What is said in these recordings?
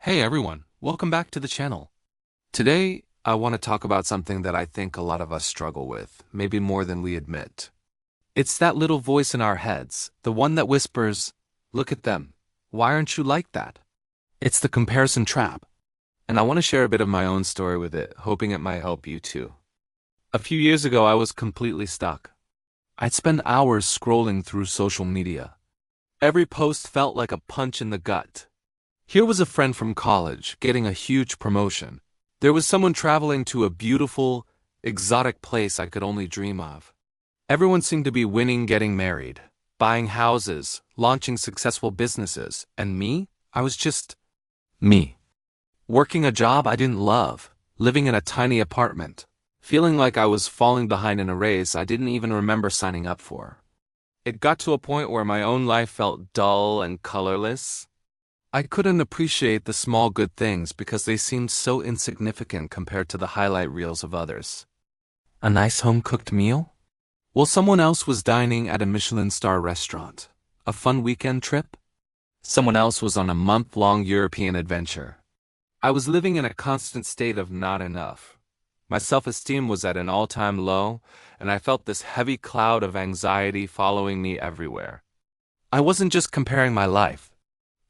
Hey everyone, welcome back to the channel. Today, I want to talk about something that I think a lot of us struggle with, maybe more than we admit. It's that little voice in our heads, the one that whispers, "Look at them. Why aren't you like that?" It's the comparison trap. And I want to share a bit of my own story with it, hoping it might help you too. A few years ago, I was completely stuck. I'd spend hours scrolling through social media. Every post felt like a punch in the gut. Here was a friend from college getting a huge promotion. There was someone traveling to a beautiful, exotic place I could only dream of. Everyone seemed to be winning, getting married, buying houses, launching successful businesses, and me? I was just me. Working a job I didn't love, living in a tiny apartment, feeling like I was falling behind in a race I didn't even remember signing up for. It got to a point where my own life felt dull and colorless. I couldn't appreciate the small good things because they seemed so insignificant compared to the highlight reels of others. A nice home-cooked meal? Well, someone else was dining at a Michelin-star restaurant. A fun weekend trip? Someone else was on a month-long European adventure. I was living in a constant state of not enough. My self-esteem was at an all-time low, and I felt this heavy cloud of anxiety following me everywhere. I wasn't just comparing my life.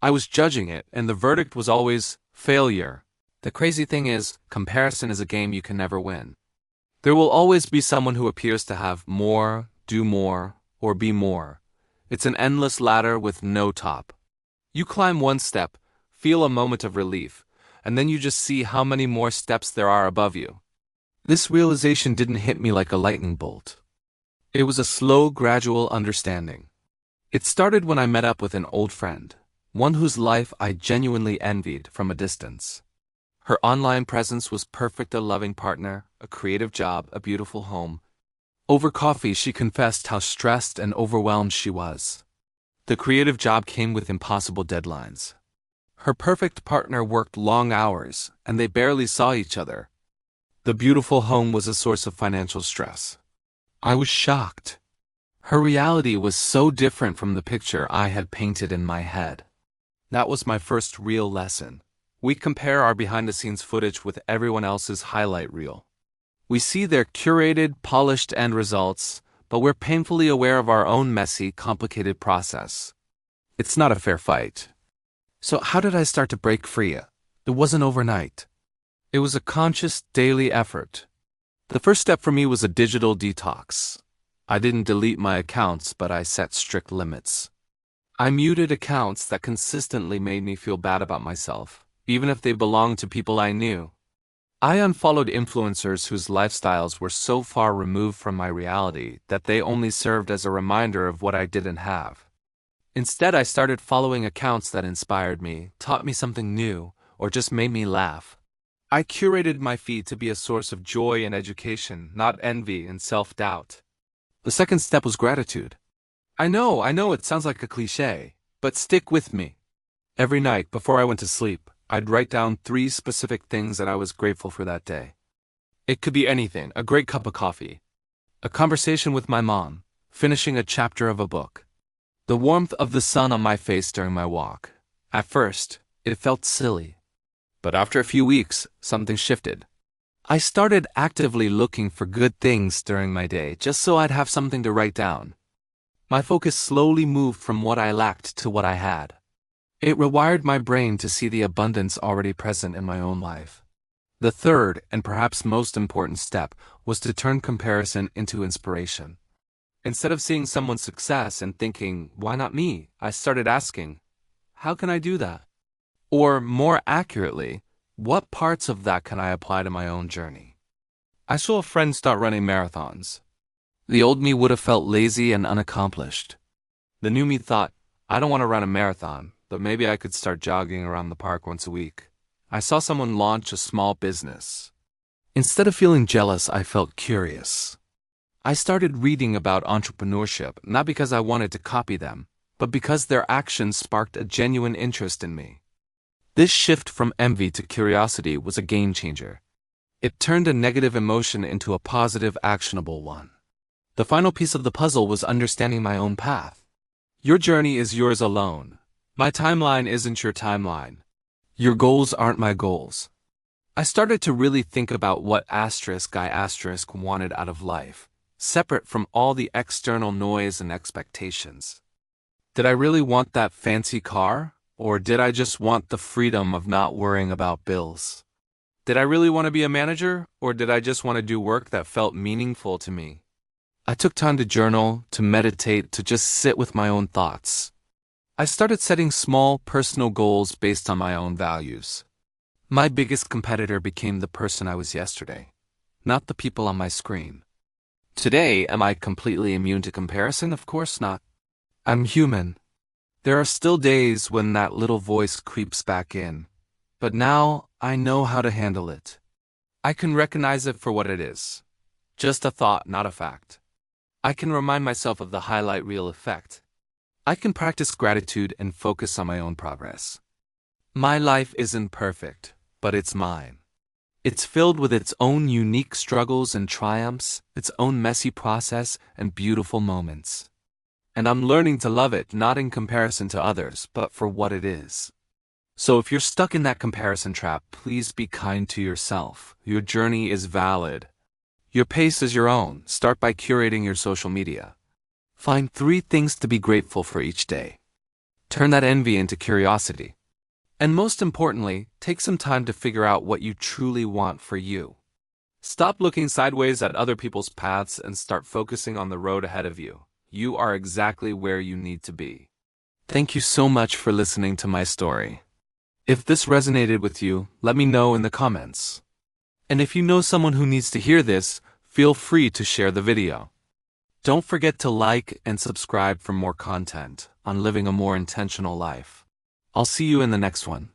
I was judging it, and the verdict was always failure. The crazy thing is, comparison is a game you can never win. There will always be someone who appears to have more, do more, or be more. It's an endless ladder with no top. You climb one step, feel a moment of relief, and then you just see how many more steps there are above you. This realization didn't hit me like a lightning bolt. It was a slow, gradual understanding. It started when I met up with an old friend. One whose life I genuinely envied from a distance. Her online presence was perfect: a loving partner, a creative job, a beautiful home. Over coffee, she confessed how stressed and overwhelmed she was. The creative job came with impossible deadlines. Her perfect partner worked long hours, and they barely saw each other. The beautiful home was a source of financial stress. I was shocked. Her reality was so different from the picture I had painted in my head. That was my first real lesson. We compare our behind-the-scenes footage with everyone else's highlight reel. We see their curated, polished end results, but we're painfully aware of our own messy, complicated process. It's not a fair fight. So how did I start to break free? It wasn't overnight. It was a conscious, daily effort. The first step for me was a digital detox. I didn't delete my accounts, but I set strict limits. I muted accounts that consistently made me feel bad about myself, even if they belonged to people I knew. I unfollowed influencers whose lifestyles were so far removed from my reality that they only served as a reminder of what I didn't have. Instead, I started following accounts that inspired me, taught me something new, or just made me laugh. I curated my feed to be a source of joy and education, not envy and self-doubt. The second step was gratitude. I know it sounds like a cliché, but stick with me. Every night before I went to sleep, I'd write down 3 specific things that I was grateful for that day. It could be anything: a great cup of coffee, a conversation with my mom, finishing a chapter of a book, the warmth of the sun on my face during my walk. At first, it felt silly, but after a few weeks, something shifted. I started actively looking for good things during my day just so I'd have something to write down. My focus slowly moved from what I lacked to what I had. It rewired my brain to see the abundance already present in my own life. The third, and perhaps most important step, was to turn comparison into inspiration. Instead of seeing someone's success and thinking, "Why not me?" I started asking, "How can I do that?" Or, more accurately, what parts of that can I apply to my own journey? I saw a friend start running marathons. The old me would have felt lazy and unaccomplished. The new me thought, I don't want to run a marathon, but maybe I could start jogging around the park once a week. I saw someone launch a small business. Instead of feeling jealous, I felt curious. I started reading about entrepreneurship, not because I wanted to copy them, but because their actions sparked a genuine interest in me. This shift from envy to curiosity was a game changer. It turned a negative emotion into a positive, actionable one. The final piece of the puzzle was understanding my own path. Your journey is yours alone. My timeline isn't your timeline. Your goals aren't my goals. I started to really think about what I wanted out of life, separate from all the external noise and expectations. Did I really want that fancy car, or did I just want the freedom of not worrying about bills? Did I really want to be a manager, or did I just want to do work that felt meaningful to me? I took time to journal, to meditate, to just sit with my own thoughts. I started setting small, personal goals based on my own values. My biggest competitor became the person I was yesterday, not the people on my screen. Today, am I completely immune to comparison? Of course not. I'm human. There are still days when that little voice creeps back in, but now I know how to handle it. I can recognize it for what it is. Just a thought, not a fact. I can remind myself of the highlight reel effect. I can practice gratitude and focus on my own progress. My life isn't perfect, but it's mine. It's filled with its own unique struggles and triumphs, its own messy process and beautiful moments. And I'm learning to love it not in comparison to others, but for what it is. So if you're stuck in that comparison trap, please be kind to yourself. Your journey is valid. Your pace is your own. Start by curating your social media. Find 3 things to be grateful for each day. Turn that envy into curiosity. And most importantly, take some time to figure out what you truly want for you. Stop looking sideways at other people's paths and start focusing on the road ahead of you. You are exactly where you need to be. Thank you so much for listening to my story. If this resonated with you, let me know in the comments. And if you know someone who needs to hear this, feel free to share the video. Don't forget to like and subscribe for more content on living a more intentional life. I'll see you in the next one.